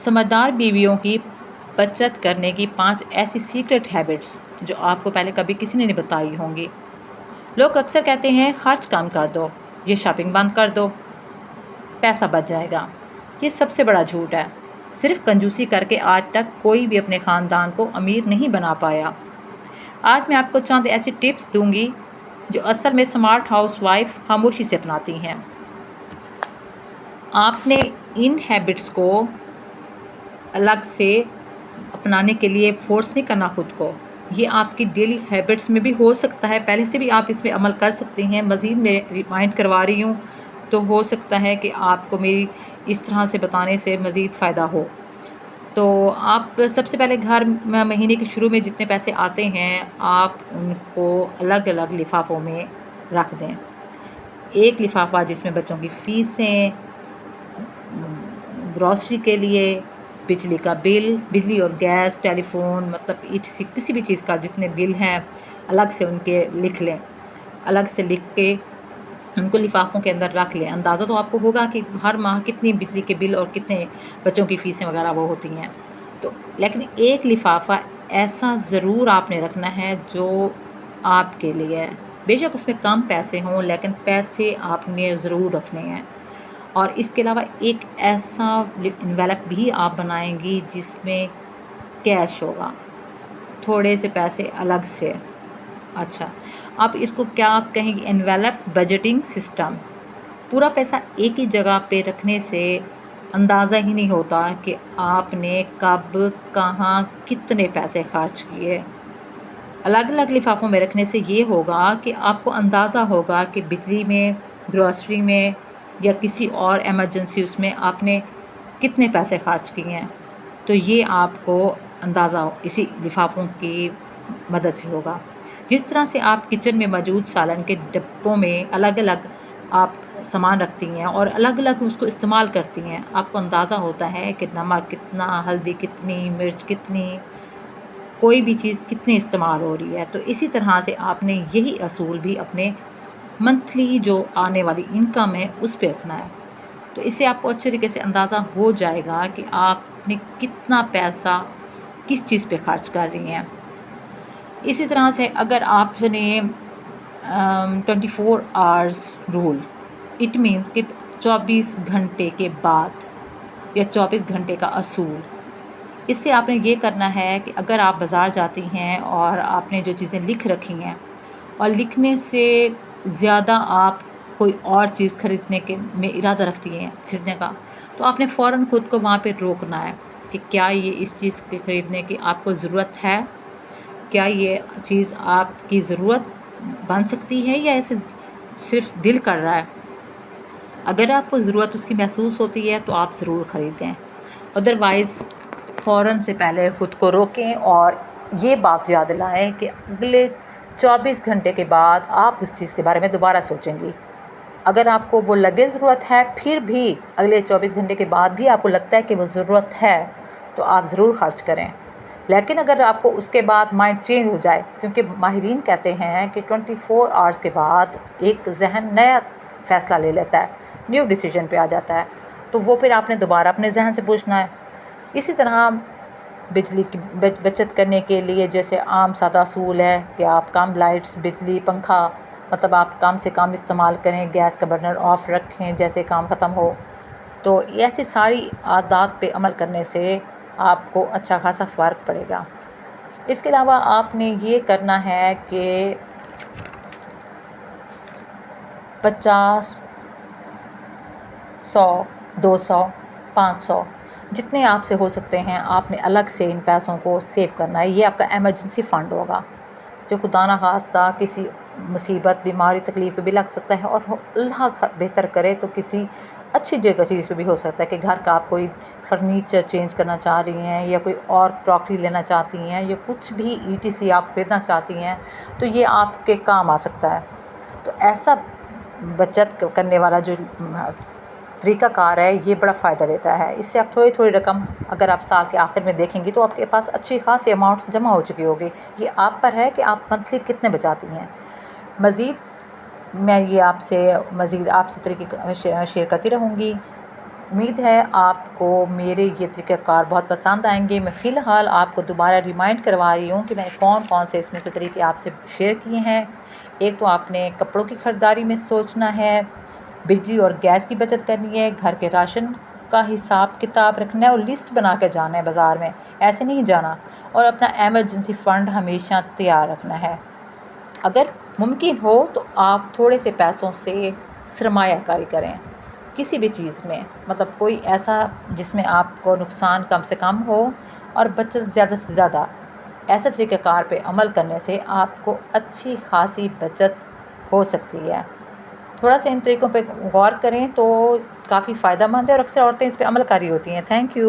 समझदार बीवियों की बचत करने की 5 ऐसी सीक्रेट हैबिट्स जो आपको पहले कभी किसी ने नहीं बताई होंगी। लोग अक्सर कहते हैं खर्च कम कर दो, ये शॉपिंग बंद कर दो, पैसा बच जाएगा। ये सबसे बड़ा झूठ है। सिर्फ कंजूसी करके आज तक कोई भी अपने ख़ानदान को अमीर नहीं बना पाया। आज मैं आपको चंद ऐसी टिप्स दूंगी जो असल में स्मार्ट हाउस वाइफ खामोशी से अपनाती हैं। आपने इन हैबिट्स को अलग से अपनाने के लिए फ़ोर्स नहीं करना खुद को। ये आपकी डेली हैबिट्स में भी हो सकता है, पहले से भी आप इसमें अमल कर सकते हैं। मज़ीद मैं रिमाइंड करवा रही हूँ, तो हो सकता है कि आपको मेरी इस तरह से बताने से मज़ीद फ़ायदा हो। तो आप सबसे पहले घर में महीने के शुरू में जितने पैसे आते हैं, आप उनको अलग अलग लिफाफों में रख दें। एक लिफाफा जिसमें बच्चों की फ़ीसें, ग्रॉसरी के लिए, बिजली का बिल, बिजली और गैस, टेलीफोन, मतलब ईटीसी किसी भी चीज़ का जितने बिल हैं अलग से उनके लिख लें। अलग से लिख के उनको लिफाफों के अंदर रख लें। अंदाज़ा तो आपको होगा कि हर माह कितनी बिजली के बिल और कितने बच्चों की फ़ीसें वगैरह वो होती हैं। तो लेकिन एक लिफाफा ऐसा ज़रूर आपने रखना है जो आपके लिए है। बेशक उसमें कम पैसे हों, लेकिन पैसे आपने ज़रूर रखने हैं। और इसके अलावा एक ऐसा एनवेलप भी आप बनाएंगी जिसमें कैश होगा, थोड़े से पैसे अलग से। अच्छा, आप इसको क्या आप कहेंगे, एनवेलप बजटिंग सिस्टम। पूरा पैसा एक ही जगह पे रखने से अंदाज़ा ही नहीं होता कि आपने कब, कहाँ, कितने पैसे खर्च किए। अलग अलग लिफाफों में रखने से ये होगा कि आपको अंदाज़ा होगा कि बिजली में, ग्रॉसरी में या किसी और इमरजेंसी उसमें आपने कितने पैसे खर्च किए हैं। तो ये आपको अंदाज़ा इसी लिफाफों की मदद से होगा। जिस तरह से आप किचन में मौजूद सालन के डिब्बों में अलग अलग आप सामान रखती हैं और अलग अलग उसको इस्तेमाल करती हैं, आपको अंदाज़ा होता है कि नमक कितना, हल्दी कितनी, मिर्च कितनी, कोई भी चीज़ कितनी इस्तेमाल हो रही है। तो इसी तरह से आपने यही असूल भी अपने मंथली जो आने वाली इनकम है उस पे रखना है। तो इससे आपको अच्छे तरीके से अंदाज़ा हो जाएगा कि आपने कितना पैसा किस चीज़ पे खर्च कर रही हैं। इसी तरह से अगर आपने 24 आवर्स रूल, इट मीन्स कि 24 घंटे के बाद या 24 घंटे का असूल, इससे आपने ये करना है कि अगर आप बाज़ार जाती हैं और आपने जो चीज़ें लिख रखी हैं और लिखने से ज़्यादा आप कोई और चीज़ ख़रीदने के में इरादा रखती हैं ख़रीदने का, तो आपने फ़ौरन ख़ुद को वहाँ पे रोकना है कि क्या ये इस चीज़ के ख़रीदने की आपको ज़रूरत है? क्या ये चीज़ आपकी ज़रूरत बन सकती है या ऐसे सिर्फ़ दिल कर रहा है? अगर आपको ज़रूरत उसकी महसूस होती है तो आप ज़रूर ख़रीदें, अदरवाइज़ फ़ौरन से पहले ख़ुद को रोकें और ये बात याद दिलाएं कि अगले 24 घंटे के बाद आप उस चीज़ के बारे में दोबारा सोचेंगी। अगर आपको वो लगे ज़रूरत है, फिर भी अगले 24 घंटे के बाद भी आपको लगता है कि वो ज़रूरत है, तो आप ज़रूर ख़र्च करें। लेकिन अगर आपको उसके बाद माइंड चेंज हो जाए, क्योंकि माहिरीन कहते हैं कि 24 आवर्स के बाद एक ज़हन नया फ़ैसला ले लेता है, न्यू डिसीजन पे आ जाता है, तो वो फिर आपने दोबारा अपने ज़हन से पूछना है। इसी तरह बिजली की बचत करने के लिए जैसे आम सादा असूल है कि आप कम लाइट्स, बिजली, पंखा, मतलब आप कम से कम इस्तेमाल करें, गैस का बर्नर ऑफ़ रखें जैसे काम ख़त्म हो। तो ऐसी सारी आदत पे अमल करने से आपको अच्छा खासा फ़र्क पड़ेगा। इसके अलावा आपने ये करना है कि 50, 100, 200, 500 जितने आपसे हो सकते हैं आपने अलग से इन पैसों को सेव करना है। ये आपका इमरजेंसी फ़ंड होगा जो खुदा न खास्ता किसी मुसीबत, बीमारी, तकलीफ़ पे भी लग सकता है और अल्लाह बेहतर करे तो किसी अच्छी जगह चीज़ पे भी हो सकता है कि घर का आप कोई फ़र्नीचर चेंज करना चाह रही हैं या कोई और क्रॉकरी लेना चाहती हैं या कुछ भी ईटीसी आप खरीदना चाहती हैं, तो ये आपके काम आ सकता है। तो ऐसा बचत करने वाला जो तरीक़ाकार है ये बड़ा फ़ायदा देता है। इससे आप थोड़ी थोड़ी रकम अगर आप साल के आखिर में देखेंगी तो आपके पास अच्छी खासी अमाउंट जमा हो चुकी होगी। ये आप पर है कि आप मंथली कितने बचाती हैं। मज़ीद मैं ये आपसे तरीके शेयर करती रहूँगी। امید ہے آپ کو میرے یہ طریقہ کار بہت پسند آئیں گے۔ میں فی الحال آپ کو دوبارہ ریمائنڈ کروا رہی ہوں کہ میں نے کون کون سے اس میں سے طریقے آپ سے شیئر کیے ہیں۔ ایک تو آپ نے کپڑوں کی خریداری میں سوچنا ہے، بجلی اور گیس کی بچت کرنی ہے، گھر کے راشن کا حساب کتاب رکھنا ہے اور لسٹ بنا کے جانا ہے بازار میں، ایسے نہیں جانا، اور اپنا ایمرجنسی فنڈ ہمیشہ تیار رکھنا ہے۔ اگر ممکن ہو تو آپ تھوڑے سے پیسوں سے سرمایہ کاری کریں کسی بھی چیز میں، مطلب کوئی ایسا جس میں آپ کو نقصان کم سے کم ہو اور بچت زیادہ سے زیادہ۔ ایسے طریقہ کار پہ عمل کرنے سے آپ کو اچھی خاصی بچت ہو سکتی ہے۔ تھوڑا سا ان طریقوں پہ غور کریں تو کافی فائدہ مند ہے، اور اکثر عورتیں اس پہ عمل کاری ہوتی ہیں۔ Thank you.